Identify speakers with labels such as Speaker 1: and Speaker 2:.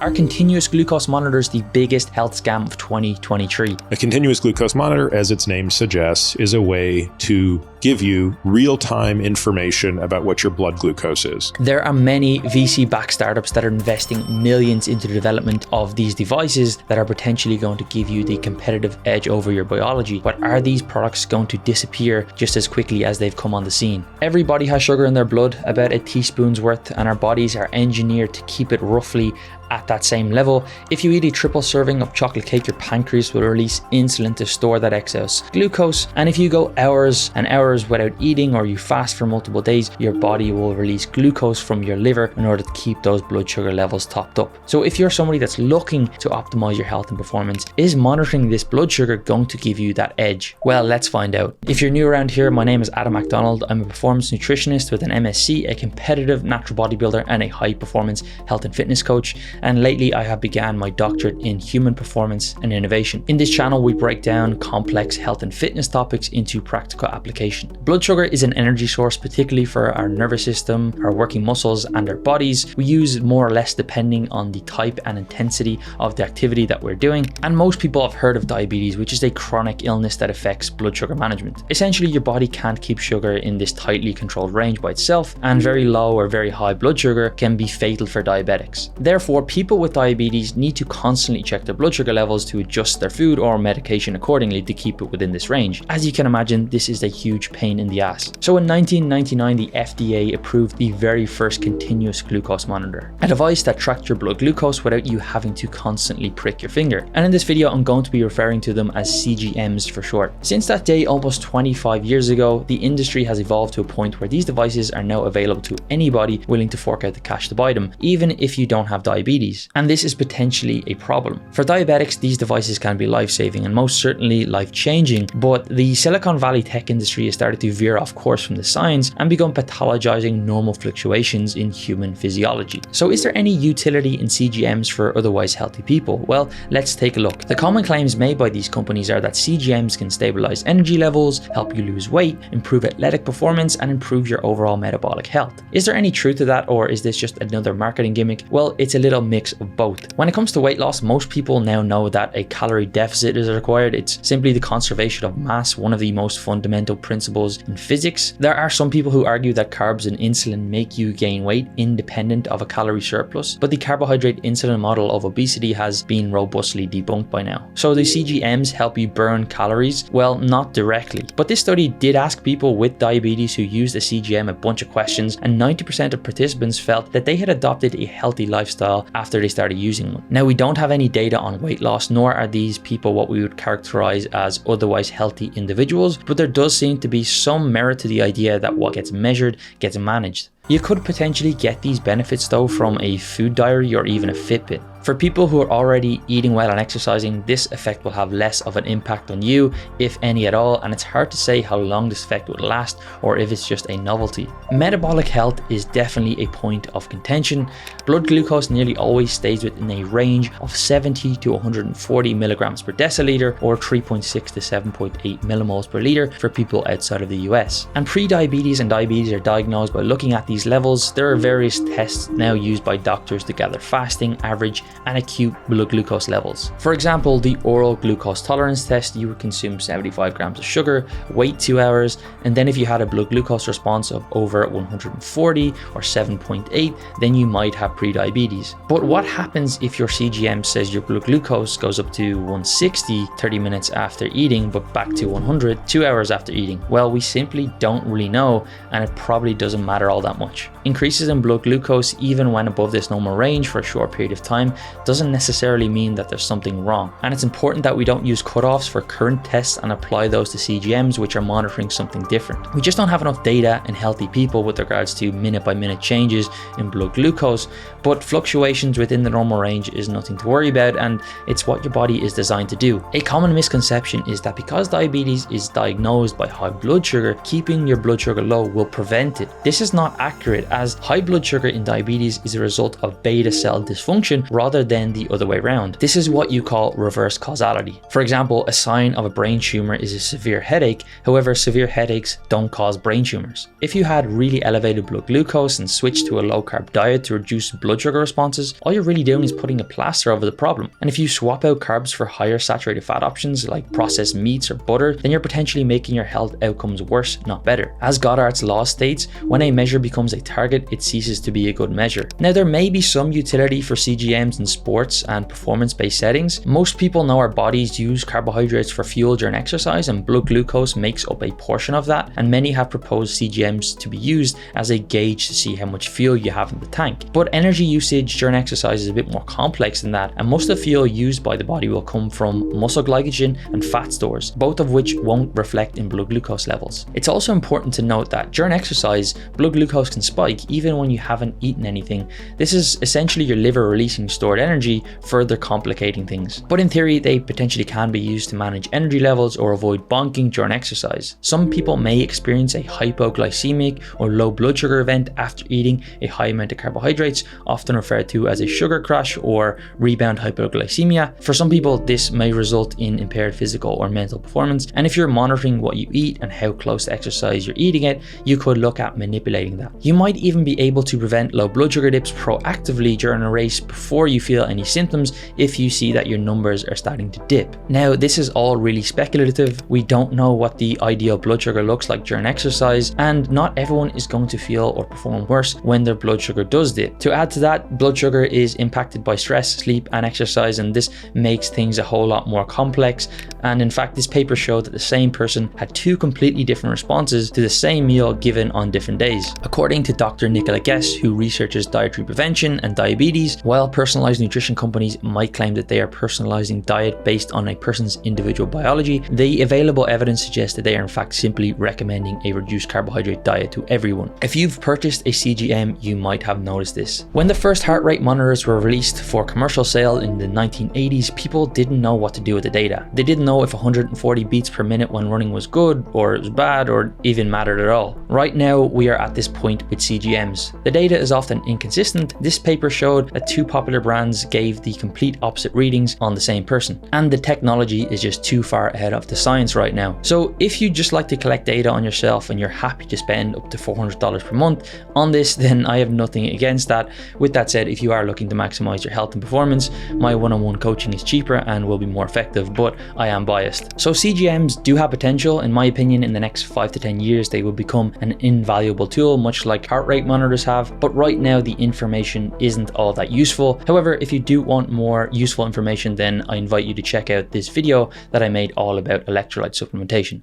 Speaker 1: Are continuous glucose monitors the biggest health scam of 2023?
Speaker 2: A continuous glucose monitor, as its name suggests, is a way to give you real-time information about what your blood glucose is.
Speaker 1: There are many VC-backed startups that are investing millions into the development of these devices that are potentially going to give you the competitive edge over your biology. But are these products going to disappear just as quickly as they've come on the scene? Everybody has sugar in their blood, about a teaspoon's worth, and our bodies are engineered to keep it roughly at that same level. If you eat a triple serving of chocolate cake, your pancreas will release insulin to store that excess glucose. And if you go hours and hours without eating, or you fast for multiple days, your body will release glucose from your liver in order to keep those blood sugar levels topped up. So if you're somebody that's looking to optimize your health and performance, is monitoring this blood sugar going to give you that edge? Well, let's find out. If you're new around here, my name is Adam MacDonald. I'm a performance nutritionist with an MSc, a competitive natural bodybuilder, and a high performance health and fitness coach. And lately I have began my doctorate in human performance and innovation. In this channel, we break down complex health and fitness topics into practical application. Blood sugar is an energy source, particularly for our nervous system, our working muscles, and our bodies. We use it more or less depending on the type and intensity of the activity that we're doing. And most people have heard of diabetes, which is a chronic illness that affects blood sugar management. Essentially, your body can't keep sugar in this tightly controlled range by itself, and very low or very high blood sugar can be fatal for diabetics. Therefore, people with diabetes need to constantly check their blood sugar levels to adjust their food or medication accordingly to keep it within this range. As you can imagine, this is a huge pain in the ass. So in 1999, the FDA approved the very first continuous glucose monitor, a device that tracked your blood glucose without you having to constantly prick your finger. And in this video, I'm going to be referring to them as CGMs for short. Since that day, almost 25 years ago, the industry has evolved to a point where these devices are now available to anybody willing to fork out the cash to buy them, even if you don't have diabetes. And this is potentially a problem. For diabetics, these devices can be life-saving and most certainly life-changing, but the Silicon Valley tech industry has started to veer off course from the science and begun pathologizing normal fluctuations in human physiology. So is there any utility in CGMs for otherwise healthy people? Well, let's take a look. The common claims made by these companies are that CGMs can stabilize energy levels, help you lose weight, improve athletic performance, and improve your overall metabolic health. Is there any truth to that, or is this just another marketing gimmick? Well, it's a little mix of both. When it comes to weight loss, most people now know that a calorie deficit is required. It's simply the conservation of mass, one of the most fundamental principles in physics. There are some people who argue that carbs and insulin make you gain weight independent of a calorie surplus, but the carbohydrate insulin model of obesity has been robustly debunked by now. So the CGMs help you burn calories? Well, not directly, but this study did ask people with diabetes who used a CGM a bunch of questions, and 90% of participants felt that they had adopted a healthy lifestyle after they started using one. Now, we don't have any data on weight loss, nor are these people what we would characterize as otherwise healthy individuals, but there does seem to be some merit to the idea that what gets measured gets managed. You could potentially get these benefits though from a food diary or even a Fitbit. For people who are already eating well and exercising, this effect will have less of an impact on you, if any at all, and it's hard to say how long this effect will last or if it's just a novelty. Metabolic health is definitely a point of contention. Blood glucose nearly always stays within a range of 70 to 140 milligrams per deciliter, or 3.6 to 7.8 millimoles per liter for people outside of the US. And pre-diabetes and diabetes are diagnosed by looking at these levels. There are various tests now used by doctors to gather fasting, average, and acute blood glucose levels. For example, the oral glucose tolerance test, you would consume 75 grams of sugar, wait 2 hours, and then if you had a blood glucose response of over 140 or 7.8, then you might have pre-diabetes. But what happens if your CGM says your blood glucose goes up to 160 30 minutes after eating, but back to 100 2 hours after eating? Well, we simply don't really know, and it probably doesn't matter all that much. Increases in blood glucose, even when above this normal range for a short period of time, doesn't necessarily mean that there's something wrong. And it's important that we don't use cutoffs for current tests and apply those to CGMs, which are monitoring something different. We just don't have enough data in healthy people with regards to minute by minute changes in blood glucose, but fluctuations within the normal range is nothing to worry about, and it's what your body is designed to do. A common misconception is that because diabetes is diagnosed by high blood sugar, keeping your blood sugar low will prevent it. This is not accurate. accurate, as high blood sugar in diabetes is a result of beta cell dysfunction rather than the other way around. This is what you call reverse causality. For example, a sign of a brain tumor is a severe headache. However, severe headaches don't cause brain tumors. If you had really elevated blood glucose and switched to a low carb diet to reduce blood sugar responses, all you're really doing is putting a plaster over the problem. And if you swap out carbs for higher saturated fat options like processed meats or butter, then you're potentially making your health outcomes worse, not better. As Goddard's law states, when a measure becomes a target, it ceases to be a good measure. Now, there may be some utility for CGMs in sports and performance-based settings. Most people know our bodies use carbohydrates for fuel during exercise, and blood glucose makes up a portion of that, and many have proposed CGMs to be used as a gauge to see how much fuel you have in the tank. But energy usage during exercise is a bit more complex than that, and most of the fuel used by the body will come from muscle glycogen and fat stores, both of which won't reflect in blood glucose levels. It's also important to note that during exercise, blood glucose can spike even when you haven't eaten anything. This is essentially your liver releasing stored energy, further complicating things. But in theory, they potentially can be used to manage energy levels or avoid bonking during exercise. Some people may experience a hypoglycemic or low blood sugar event after eating a high amount of carbohydrates, often referred to as a sugar crash or rebound hypoglycemia. For some people, this may result in impaired physical or mental performance, and if you're monitoring what you eat and how close to exercise you're eating it, you could look at manipulating that. You might even be able to prevent low blood sugar dips proactively during a race before you feel any symptoms if you see that your numbers are starting to dip. Now, this is all really speculative. We don't know what the ideal blood sugar looks like during exercise, and not everyone is going to feel or perform worse when their blood sugar does dip. To add to that, blood sugar is impacted by stress, sleep, and exercise, and this makes things a whole lot more complex. And in fact, this paper showed that the same person had two completely different responses to the same meal given on different days. According to Dr. Nicola Guess, who researches dietary prevention and diabetes, while personalized nutrition companies might claim that they are personalizing diet based on a person's individual biology, the available evidence suggests that they are in fact simply recommending a reduced carbohydrate diet to everyone. If you've purchased a CGM, you might have noticed this. When the first heart rate monitors were released for commercial sale in the 1980s, people didn't know what to do with the data. They didn't know if 140 beats per minute when running was good or it was bad or even mattered at all. Right now, we are at this point with CGMs. The data is often inconsistent. This paper showed that two popular brands gave the complete opposite readings on the same person, and the technology is just too far ahead of the science right now. So if you just like to collect data on yourself and you're happy to spend up to $400 per month on this, then I have nothing against that. With that said, if you are looking to maximize your health and performance, my one-on-one coaching is cheaper and will be more effective, but I am biased. So CGMs do have potential. In my opinion, in the next 5 to 10 years, they will become an invaluable tool, much like heart rate monitors have. But right now, the information isn't all that useful. However, if you do want more useful information, then I invite you to check out this video that I made all about electrolyte supplementation.